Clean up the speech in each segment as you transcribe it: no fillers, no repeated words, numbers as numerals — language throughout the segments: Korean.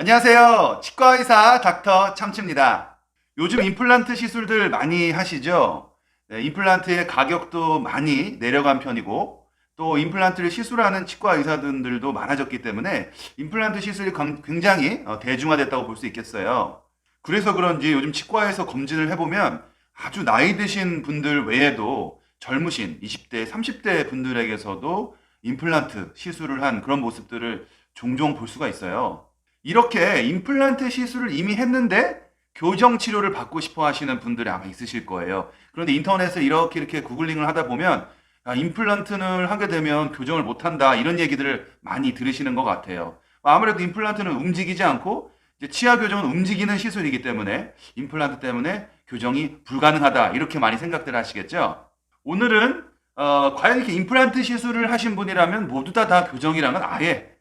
안녕하세요. 치과의사 닥터 참치입니다. 요즘 임플란트 시술들 많이 하시죠? 네, 임플란트의 가격도 많이 내려간 편이고, 또 임플란트를 시술하는 치과 의사분들도 많아졌기 때문에 임플란트 시술이 굉장히 대중화됐다고 볼 수 있겠어요. 그래서 그런지 요즘 치과에서 검진을 해보면 아주 나이 드신 분들 외에도 젊으신 20대, 30대 분들에게서도 임플란트 시술을 한 그런 모습들을 종종 볼 수가 있어요. 이렇게 임플란트 시술을 이미 했는데 교정 치료를 받고 싶어 하시는 분들이 아마 있으실 거예요. 그런데 인터넷에 이렇게 구글링을 하다 보면 임플란트를 하게 되면 교정을 못 한다 이런 얘기들을 많이 들으시는 것 같아요. 아무래도 임플란트는 움직이지 않고 이제 치아 교정은 움직이는 시술이기 때문에 임플란트 때문에 교정이 불가능하다 이렇게 많이 생각들 하시겠죠. 오늘은 과연 이렇게 임플란트 시술을 하신 분이라면 모두 다 교정이랑은 아예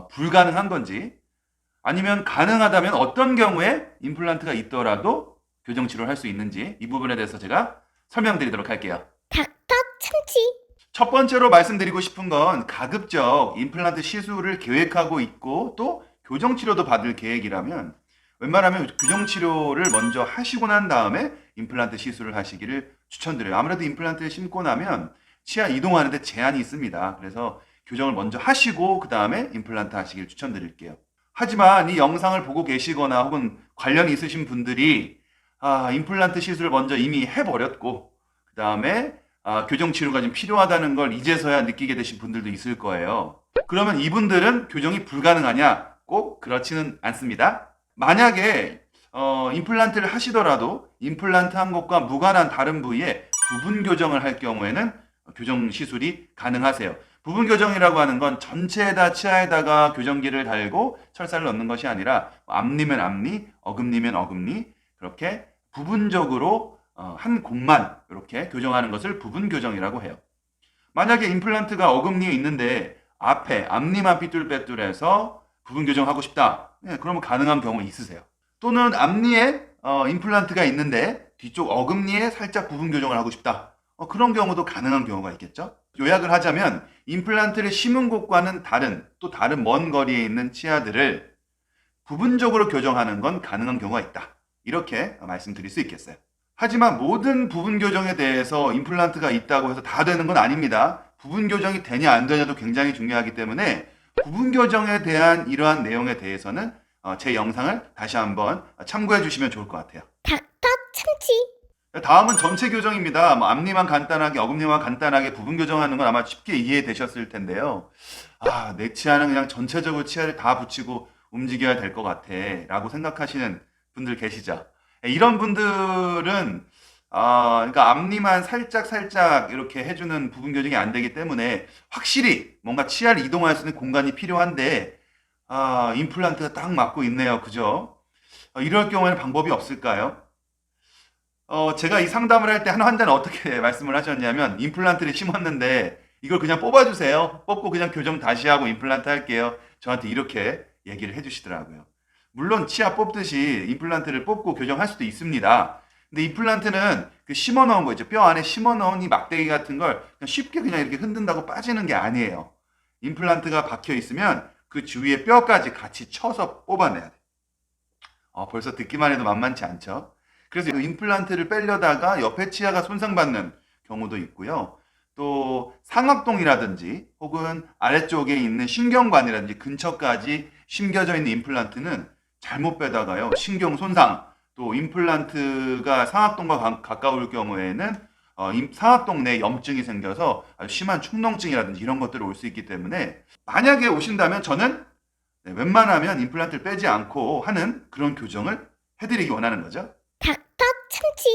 불가능한 건지, 아니면 가능하다면 어떤 경우에 임플란트가 있더라도 교정 치료를 할 수 있는지, 이 부분에 대해서 제가 설명드리도록 할게요. 닥터 참치. 첫 번째로 말씀드리고 싶은 건, 가급적 임플란트 시술을 계획하고 있고 또 교정 치료도 받을 계획이라면 웬만하면 교정 치료를 먼저 하시고 난 다음에 임플란트 시술을 하시기를 추천드려요. 아무래도 임플란트를 심고 나면 치아 이동하는 데 제한이 있습니다. 그래서 교정을 먼저 하시고 그 다음에 임플란트 하시길 추천드릴게요. 하지만 이 영상을 보고 계시거나 혹은 관련이 있으신 분들이 임플란트 시술을 먼저 이미 해버렸고 그 다음에 교정 치료가 좀 필요하다는 걸 이제서야 느끼게 되신 분들도 있을 거예요. 그러면 이분들은 교정이 불가능하냐? 꼭 그렇지는 않습니다. 만약에 임플란트를 하시더라도 임플란트 한 곳과 무관한 다른 부위에 부분 교정을 할 경우에는 교정 시술이 가능하세요. 부분 교정이라고 하는 건 전체에다 치아에다가 교정기를 달고 철사를 넣는 것이 아니라 앞니면 앞니, 어금니면 어금니, 그렇게 부분적으로 한 곳만 이렇게 교정하는 것을 부분 교정이라고 해요. 만약에 임플란트가 어금니에 있는데 앞에 앞니만 삐뚤빼뚤해서 부분 교정하고 싶다. 네, 그러면 가능한 경우 있으세요. 또는 앞니에 임플란트가 있는데 뒤쪽 어금니에 살짝 부분 교정을 하고 싶다. 그런 경우도 가능한 경우가 있겠죠. 요약을 하자면 임플란트를 심은 곳과는 다른 먼 거리에 있는 치아들을 부분적으로 교정하는 건 가능한 경우가 있다. 이렇게 말씀드릴 수 있겠어요. 하지만 모든 부분 교정에 대해서 임플란트가 있다고 해서 다 되는 건 아닙니다. 부분 교정이 되냐 안 되냐도 굉장히 중요하기 때문에 부분 교정에 대한 이러한 내용에 대해서는 제 영상을 다시 한번 참고해 주시면 좋을 것 같아요. 닥터 참치. 다음은 전체 교정입니다. 앞니만 간단하게, 어금니만 간단하게 부분 교정하는 건 아마 쉽게 이해되셨을 텐데요. 내 치아는 그냥 전체적으로 치아를 다 붙이고 움직여야 될 것 같아 라고 생각하시는 분들 계시죠? 이런 분들은 그러니까 앞니만 살짝 이렇게 해주는 부분 교정이 안 되기 때문에 확실히 뭔가 치아를 이동할 수 있는 공간이 필요한데 임플란트가 딱 맞고 있네요. 그죠? 이럴 경우에는 방법이 없을까요? 제가 이 상담을 할 때 한 환자는 어떻게 말씀을 하셨냐면, 임플란트를 심었는데 이걸 그냥 뽑아주세요. 뽑고 그냥 교정 다시 하고 임플란트 할게요. 저한테 이렇게 얘기를 해주시더라고요. 물론 치아 뽑듯이 임플란트를 뽑고 교정할 수도 있습니다. 근데 임플란트는 그 심어 넣은 거 있죠. 뼈 안에 심어 넣은 이 막대기 같은 걸 그냥 쉽게 그냥 이렇게 흔든다고 빠지는 게 아니에요. 임플란트가 박혀 있으면 그 주위에 뼈까지 같이 쳐서 뽑아내야 돼. 벌써 듣기만 해도 만만치 않죠. 그래서 이 임플란트를 빼려다가 옆에 치아가 손상받는 경우도 있고요. 또 상악동이라든지 혹은 아래쪽에 있는 신경관이라든지 근처까지 심겨져 있는 임플란트는 잘못 빼다가요, 신경 손상, 또 임플란트가 상악동과 가까울 경우에는 상악동 내 염증이 생겨서 아주 심한 축농증이라든지 이런 것들이 올 수 있기 때문에, 만약에 오신다면 저는 웬만하면 임플란트를 빼지 않고 하는 그런 교정을 해드리기 원하는 거죠. 닥터 참치.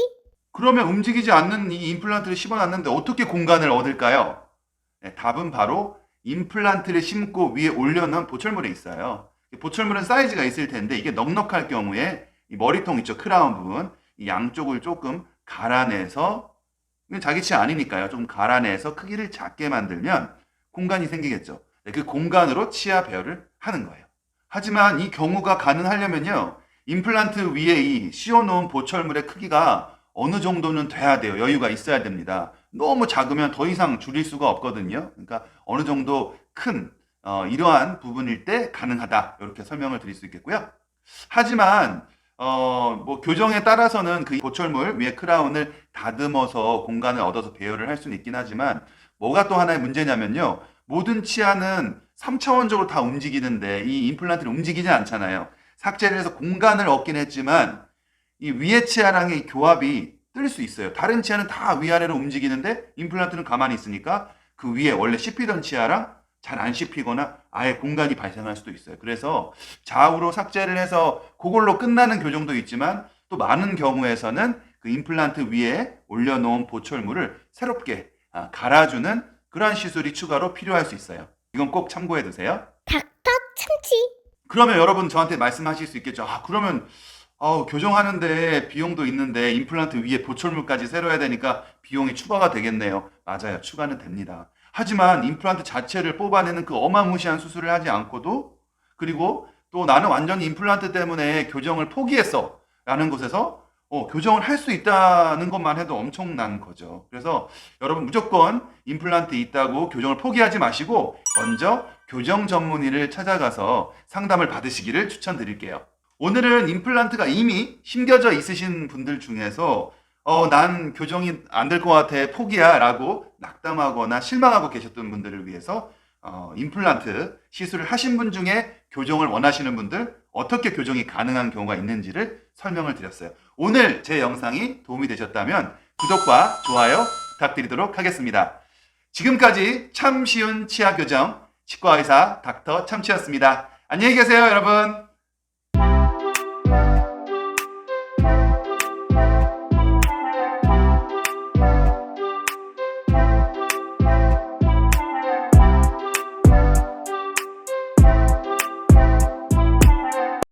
그러면 움직이지 않는 이 임플란트를 심어놨는데 어떻게 공간을 얻을까요? 답은 바로 임플란트를 심고 위에 올려놓은 보철물에 있어요. 보철물은 사이즈가 있을 텐데 이게 넉넉할 경우에 이 머리통 있죠, 크라운 부분, 이 양쪽을 조금 갈아내서, 이건 자기 치아 아니니까요, 좀 갈아내서 크기를 작게 만들면 공간이 생기겠죠. 그 공간으로 치아 배열을 하는 거예요. 하지만 이 경우가 가능하려면요, 임플란트 위에 이 씌워놓은 보철물의 크기가 어느 정도는 돼야 돼요. 여유가 있어야 됩니다. 너무 작으면 더 이상 줄일 수가 없거든요. 그러니까 어느 정도 큰 이러한 부분일 때 가능하다. 이렇게 설명을 드릴 수 있겠고요. 하지만 뭐 교정에 따라서는 그 보철물 위에 크라운을 다듬어서 공간을 얻어서 배열을 할 수는 있긴 하지만 뭐가 또 하나의 문제냐면요. 모든 치아는 3차원적으로 다 움직이는데 이 임플란트는 움직이지 않잖아요. 삭제를 해서 공간을 얻긴 했지만 이 위에 치아랑의 교합이 뜰 수 있어요. 다른 치아는 다 위아래로 움직이는데 임플란트는 가만히 있으니까 그 위에 원래 씹히던 치아랑 잘 안 씹히거나 아예 공간이 발생할 수도 있어요. 그래서 좌우로 삭제를 해서 그걸로 끝나는 교정도 있지만 또 많은 경우에서는 그 임플란트 위에 올려놓은 보철물을 새롭게 갈아주는 그러한 시술이 추가로 필요할 수 있어요. 이건 꼭 참고해 두세요. 닥터 참치. 그러면 여러분 저한테 말씀하실 수 있겠죠. 그러면 교정하는데 비용도 있는데 임플란트 위에 보철물까지 새로 해야 되니까 비용이 추가가 되겠네요. 맞아요. 추가는 됩니다. 하지만 임플란트 자체를 뽑아내는 그 어마무시한 수술을 하지 않고도 그리고 또 나는 완전히 임플란트 때문에 교정을 포기했어 라는 곳에서 교정을 할 수 있다는 것만 해도 엄청난 거죠. 그래서 여러분 무조건 임플란트 있다고 교정을 포기하지 마시고 먼저 교정 전문의를 찾아가서 상담을 받으시기를 추천드릴게요. 오늘은 임플란트가 이미 심겨져 있으신 분들 중에서 난 교정이 안 될 것 같아 포기야 라고 낙담하거나 실망하고 계셨던 분들을 위해서 임플란트 시술을 하신 분 중에 교정을 원하시는 분들 어떻게 교정이 가능한 경우가 있는지를 설명을 드렸어요. 오늘 제 영상이 도움이 되셨다면 구독과 좋아요 부탁드리도록 하겠습니다. 지금까지 참 쉬운 치아 교정 치과의사 닥터 참치였습니다. 안녕히 계세요, 여러분.